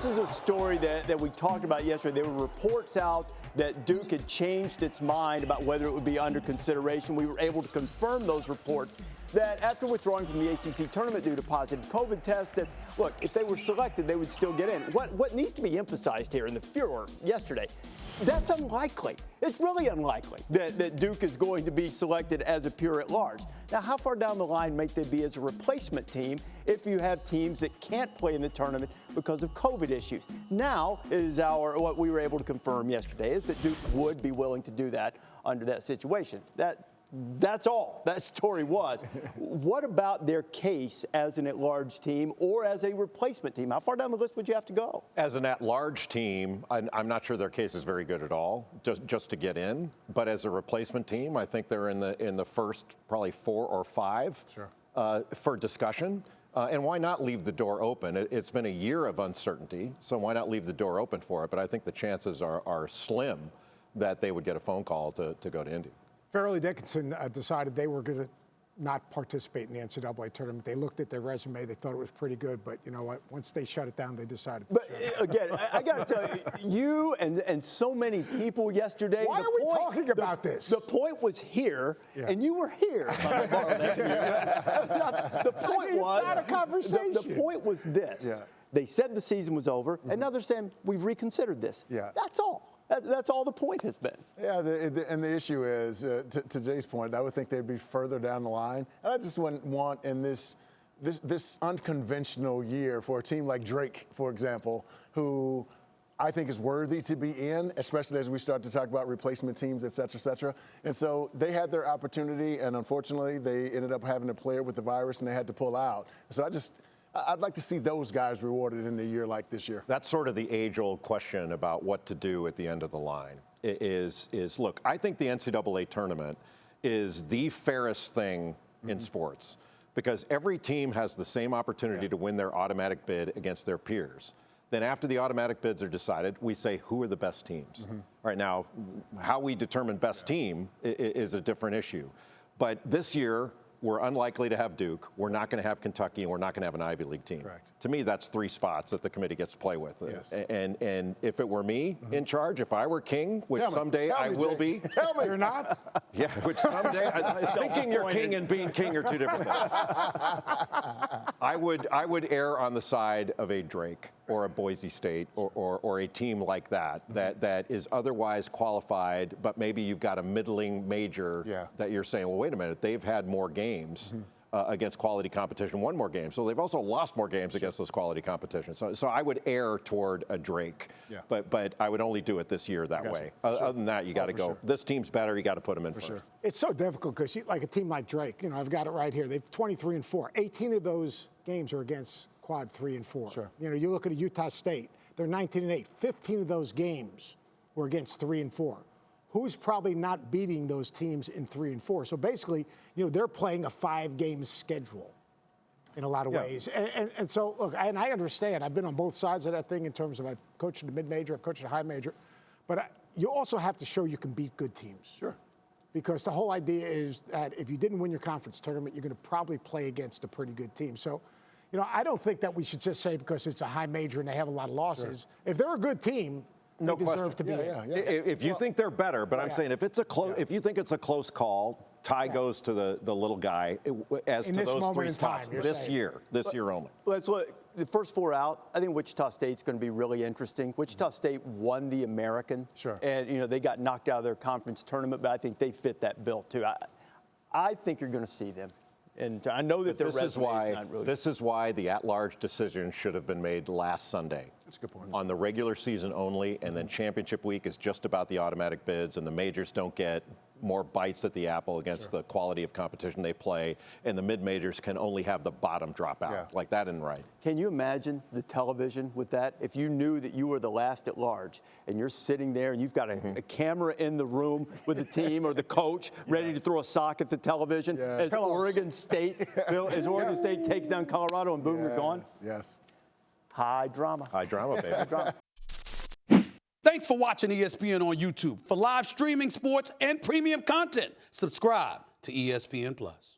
is a story that we talked about yesterday. There were reports out that Duke had changed its mind about whether it would be under consideration. We were able to confirm those reports that after withdrawing from the ACC tournament due to positive COVID tests, that, look, if they were selected, they would still get in. What needs to be emphasized here in the furor yesterday, that's unlikely. It's really unlikely that Duke is going to be selected as a pure at large. Now, how far down the line might they be as a replacement team if you have teams that can't play in the tournament because of COVID issues? Now is what we were able to confirm yesterday is that Duke would be willing to do that under that situation. That's all that story was. What about their case as an at-large team or as a replacement team? How far down the list would you have to go? As an at-large team, I'm not sure their case is very good at all, just to get in. But as a replacement team, I think they're in the first probably 4 or 5 for discussion. And why not leave the door open? It's been a year of uncertainty, so why not leave the door open for it? But I think the chances are slim that they would get a phone call to go to Indy. Fairleigh Dickinson decided they were going to not participate in the NCAA tournament. They looked at their resume. They thought it was pretty good. But you know what? Once they shut it down, they decided. But again, I got to tell you and so many people yesterday. Why are we talking about this? The point was here, and you were here. The point was, it's not a conversation. The point was this. Yeah. They said the season was over, and now they're saying we've reconsidered this. Yeah. That's all. That's all the point has been. Yeah, and the issue is, to Jay's point, I would think they'd be further down the line. And I just wouldn't want in this unconventional year for a team like Drake, for example, who I think is worthy to be in, especially as we start to talk about replacement teams, et cetera, et cetera. And so they had their opportunity, and unfortunately, they ended up having a player with the virus, and they had to pull out. So I'd like to see those guys rewarded in a year like this year. That's sort of the age-old question about what to do at the end of the line. Look, I think the NCAA tournament is the fairest thing in sports because every team has the same opportunity to win their automatic bid against their peers. Then after the automatic bids are decided, we say who are the best teams. All right, now, how we determine best team is a different issue. But this year, we're unlikely to have Duke. We're not going to have Kentucky, and we're not going to have an Ivy League team. Correct. To me, that's 3 spots that the committee gets to play with. Yes. And if it were me in charge, if I were king, which someday I will be. Tell me you're not. Yeah, which someday thinking you're king and being king are 2 different things. I would err on the side of a Drake or a Boise State or a team like that is otherwise qualified, but maybe you've got a middling major that you're saying, well, wait a minute, they've had more games against quality competition, won more games. So they've also lost more games against those quality competitions. So I would err toward a Drake, but I would only do it this year that way. Other than that, you got to go, this team's better, you got to put them in first. It's so difficult because like a team like Drake, I've got it right here. They've 23-4. 18 of those games are against quad 3 and 4. You look at a Utah State, they're 19-8. 15 of those games were against 3 and 4. Who's probably not beating those teams in 3 and 4? So basically, they're playing a 5-game schedule in a lot of ways. And so, look, and I understand. I've been on both sides of that thing in terms of I've coached in the mid-major, I've coached in a high major. But you also have to show you can beat good teams. Sure. Because the whole idea is that if you didn't win your conference tournament, you're going to probably play against a pretty good team. So, I don't think that we should just say because it's a high major and they have a lot of losses. If they're a good team, they deserve to be in. If you think they're better, but I'm saying if it's a close, if you think it's a close call, tie goes to the little guy as to those 3 spots this year only. Let's look. The first 4 out, I think Wichita State's going to be really interesting. Wichita State won the American. And, they got knocked out of their conference tournament, but I think they fit that bill, too. I think you're going to see them. And I know that their resume is not really. This is why the at-large decision should have been made last Sunday. That's a good point. On the regular season only, and then championship week is just about the automatic bids, and the majors don't get more bites at the apple against the quality of competition they play, and the mid-majors can only have the bottom drop out. Like that isn't right. Can you imagine the television with that? If you knew that you were the last at large, and you're sitting there, and you've got a camera in the room with the team or the coach ready to throw a sock at the television as Oregon State takes down Colorado, and boom, you're gone. Yes. High drama. High drama, baby. High drama. Thanks for watching ESPN on YouTube. For live streaming, sports, and premium content, subscribe to ESPN+.